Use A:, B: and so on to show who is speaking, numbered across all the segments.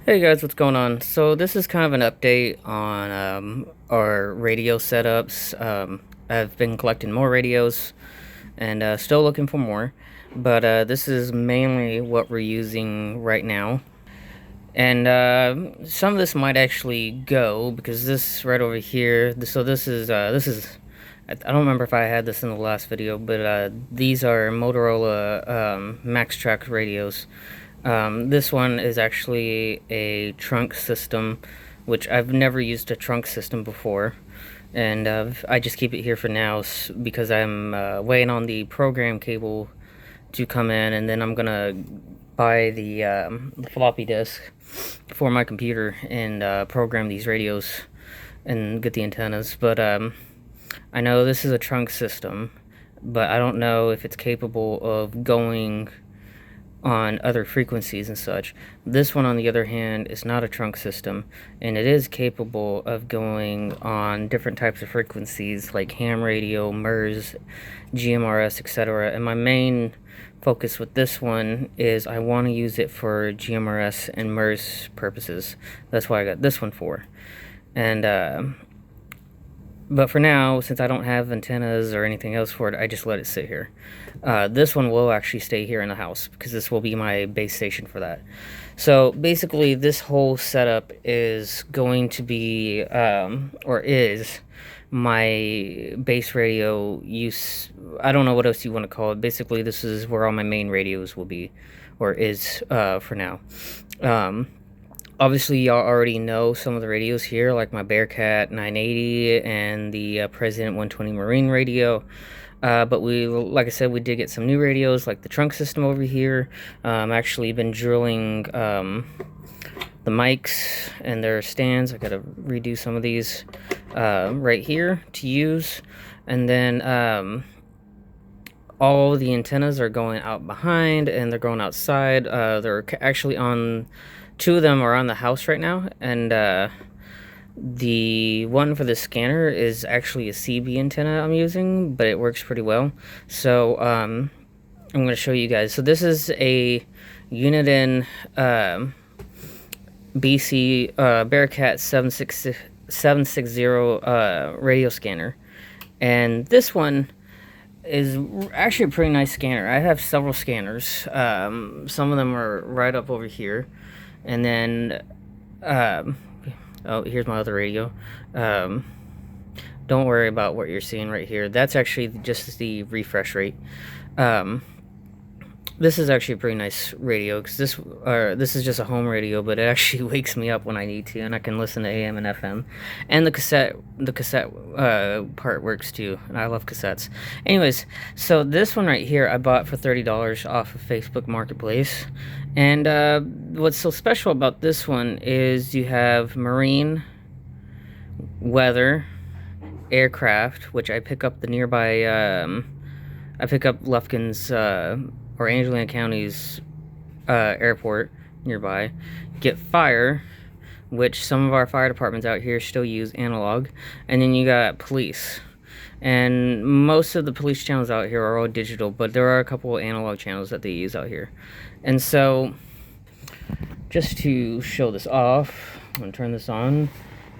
A: Hey guys, what's going on? So this is kind of an update on our radio setups. I've been collecting more radios and still looking for more, but this is mainly what we're using right now. And some of this might actually go because this right over here. So this is. I don't remember if I had this in the last video, but these are Motorola MaxTrax radios. This one is actually a trunk system, which I've never used a trunk system before, and I just keep it here for now because I'm waiting on the program cable to come in, and then I'm gonna buy the floppy disk for my computer and program these radios and get the antennas. But I know this is a trunk system, but I don't know if it's capable of going on other frequencies and such. This one, on the other hand, is not a trunk system, and it is capable of going on different types of frequencies like ham radio, MURS, GMRS, etc. And my main focus with this one is I want to use it for GMRS and MURS purposes. That's why I got this one for. And but for now, since I don't have antennas or anything else for it, I just let it sit here. This one will actually stay here in the house because this will be my base station for that. So basically, this whole setup is going to be, or is, my base radio use. I don't know what else you want to call it. Basically, this is where all my main radios will be, or is, for now. Obviously, y'all already know some of the radios here, like my Bearcat 980 and the President 120 Marine radio. But like I said, we did get some new radios, like the trunk system over here. Actually been drilling the mics and their stands. I gotta redo some of these right here to use. And then all the antennas are going out behind and they're going outside. They're actually on. Two of them are on the house right now, and the one for the scanner is actually a CB antenna I'm using, but it works pretty well. So I'm going to show you guys. So this is a Uniden BC Bearcat 760 radio scanner, and this one is actually a pretty nice scanner. I have several scanners. Some of them are right up over here. And then, oh, here's my other radio. Don't worry about what you're seeing right here. That's actually just the refresh rate. This is actually a pretty nice radio because this is just a home radio, but it actually wakes me up when I need to, and I can listen to AM and FM. And the cassette part works too, and I love cassettes. Anyways, so this one right here I bought for $30 off of Facebook Marketplace. And what's so special about this one is you have marine, weather, aircraft, which I pick up the nearby. I pick up Lufkin's or Angelina County's airport nearby. Get fire, which some of our fire departments out here still use analog, and then you got police. And most of the police channels out here are all digital, but there are a couple of analog channels that they use out here. And so, just to show this off, I'm going to turn this on.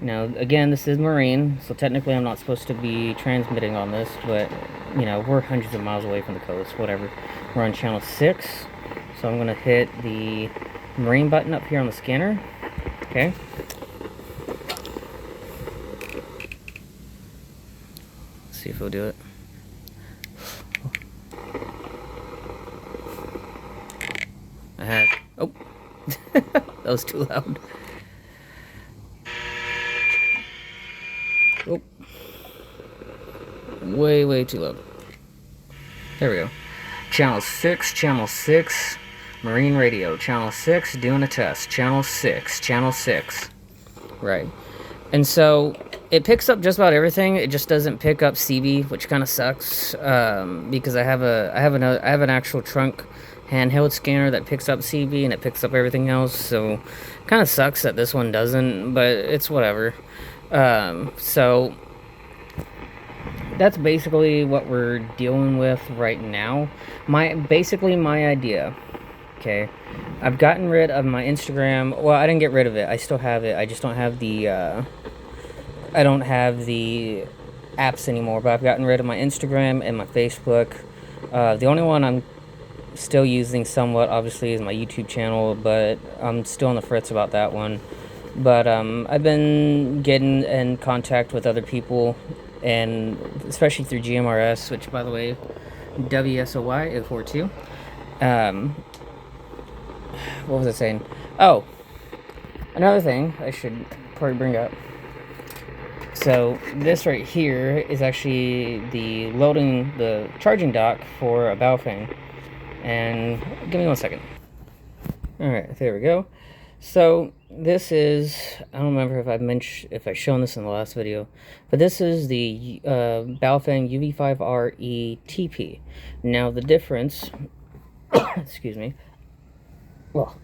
A: Now, again, this is marine, so technically I'm not supposed to be transmitting on this, but, you know, we're hundreds of miles away from the coast, whatever. We're on channel 6, so I'm going to hit the marine button up here on the scanner. Okay. Let's see if it'll do it. I had... Oh! That was too loud. Oh. Way too loud. There we go. Channel 6, Marine Radio. Channel 6, doing a test. Channel 6. Right. And so, it picks up just about everything. It just doesn't pick up CB, which kind of sucks. Because I have an actual trunk handheld scanner that picks up CB and it picks up everything else. So, kind of sucks that this one doesn't, but it's whatever. So that's basically what we're dealing with right now. My idea, okay. I've gotten rid of my Instagram. Well, I didn't get rid of it. I still have it. I just don't have the I don't have the apps anymore, but I've gotten rid of my Instagram and my Facebook. The only one I'm still using somewhat, obviously, is my YouTube channel, but I'm still on the fritz about that one. But I've been getting in contact with other people, and especially through GMRS, which, by the way, WSOY 042. What was I saying? Oh, another thing I should probably bring up. So this right here is actually the charging dock for a Baofeng. And give me 1 second. Alright, there we go. So this is, I don't remember if I've shown this in the last video, but this is the Baofeng UV5R TP. Now the difference, excuse me. Well,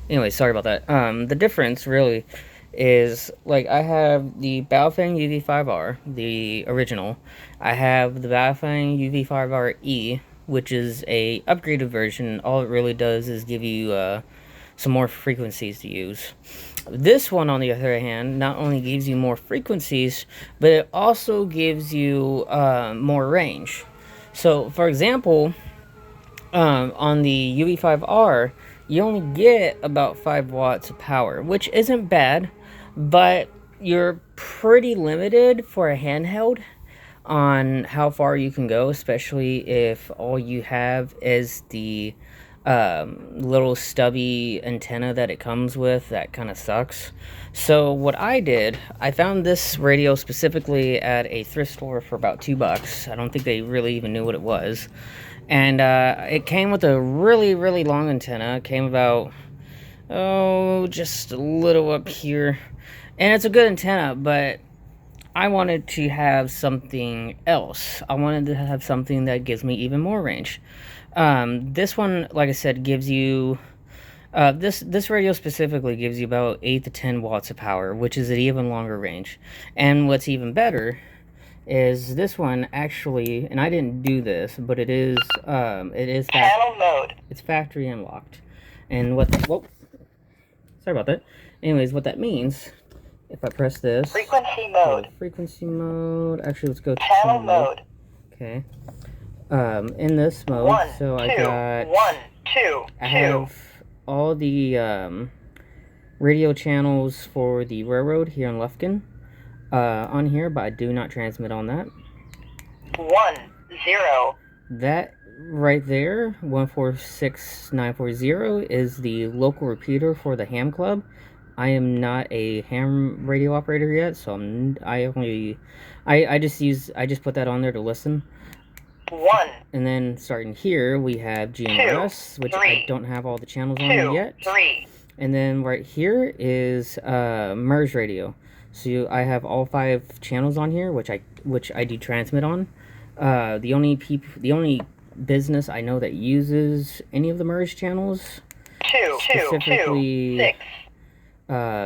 A: anyway, sorry about that. The difference really is, like, I have the Baofeng UV5R, the original. I have the Baofeng UV5RE, which is a upgraded version. All it really does is give you some more frequencies to use. This one, on the other hand, not only gives you more frequencies, but it also gives you more range. So, for example, on the UV5R, you only get about 5 watts of power, which isn't bad, but you're pretty limited for a handheld on how far you can go, especially if all you have is the little stubby antenna that it comes with. That kind of sucks. So what I did, I found this radio specifically at a thrift store for about $2. I don't think they really even knew what it was. And it came with a really, really long antenna. It came about, just a little up here. And it's a good antenna, but I wanted to have something else. I wanted to have something that gives me even more range. This one, like I said, gives you... this radio specifically gives you about 8 to 10 watts of power, which is an even longer range. And what's even better is this one actually, and I didn't do this, but it is channel mode. It's factory unlocked. And what whoa, sorry about that. Anyways, what that means, if I press this, frequency mode, actually, let's go to channel mode. Okay. In this mode, I have all the radio channels for the railroad here in Lufkin on here, but I do not transmit on that. 10. That right there, 146940, is the local repeater for the ham club. I am not a ham radio operator yet, so I just put that on there to listen. 1. And then starting here, we have GMRS, which I don't have all the channels on yet. 3. And then right here is MERS radio. So I have all 5 channels on here, which I do transmit on. The only business I know that uses any of the MERS channels, specifically 6.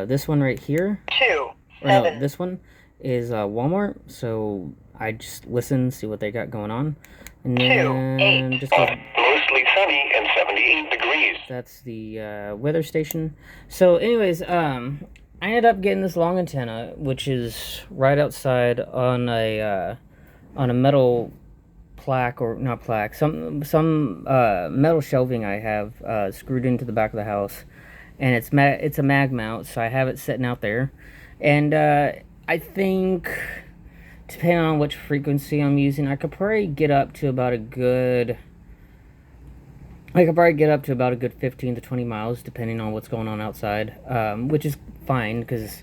A: This one right here. 2. No, this one is Walmart. So I just listen, see what they got going on, and then just mostly sunny and 78 degrees. That's the weather station. So, anyways, I ended up getting this long antenna, which is right outside on a metal plaque, or not plaque, some metal shelving I have screwed into the back of the house. And it's a mag mount, so I have it sitting out there. And I think, depending on which frequency I'm using, I could probably get up to about a good 15 to 20 miles, depending on what's going on outside, which is fine, because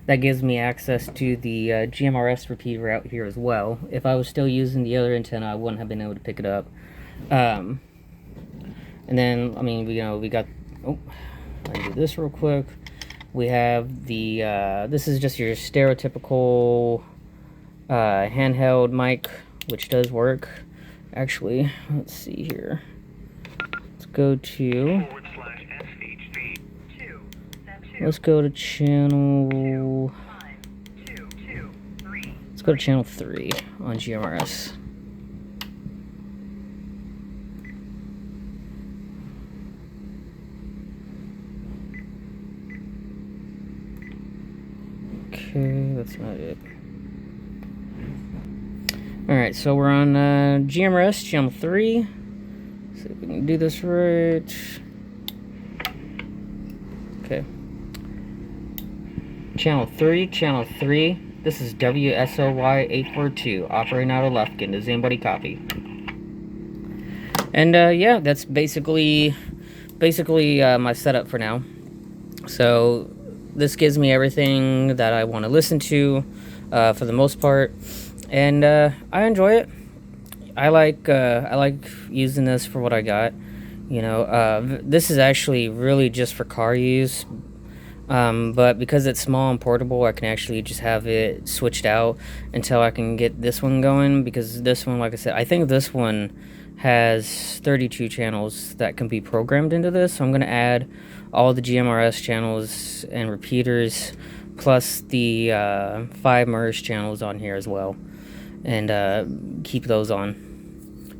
A: that gives me access to the GMRS repeater out here as well. If I was still using the other antenna, I wouldn't have been able to pick it up. And then, I mean, we got... Oh, I'll do this real quick. We have the... this is just your stereotypical handheld mic, which does work. Actually, let's see here. Let's go to... Let's go to channel... Let's go to channel 3 on GMRS. Okay, that's not it. Alright, so we're on GMRS channel 3. See if we can do this right. Okay. Channel 3. This is WSOY 842, operating out of Lufkin. Does anybody copy? And yeah, that's basically my setup for now. So this gives me everything that I want to listen to for the most part, and I enjoy it. I like using this for what I got. You know, this is actually really just for car use. But because it's small and portable, I can actually just have it switched out until I can get this one going, because this one, like I said, I think this one has 32 channels that can be programmed into this. So I'm going to add all the GMRS channels and repeaters, plus the 5 MERS channels on here as well, and keep those on.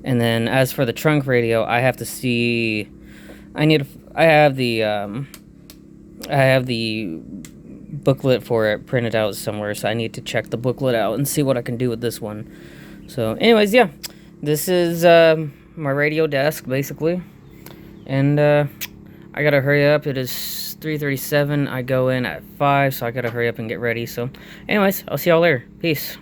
A: And then as for the trunk radio, I have to see, I have the booklet for it printed out somewhere, so I need to check the booklet out and see what I can do with this one. So anyways, yeah, this is my radio desk basically, and I gotta hurry up. It is 3:37. I go in at 5, so I gotta hurry up and get ready. So anyways, I'll see y'all later. Peace.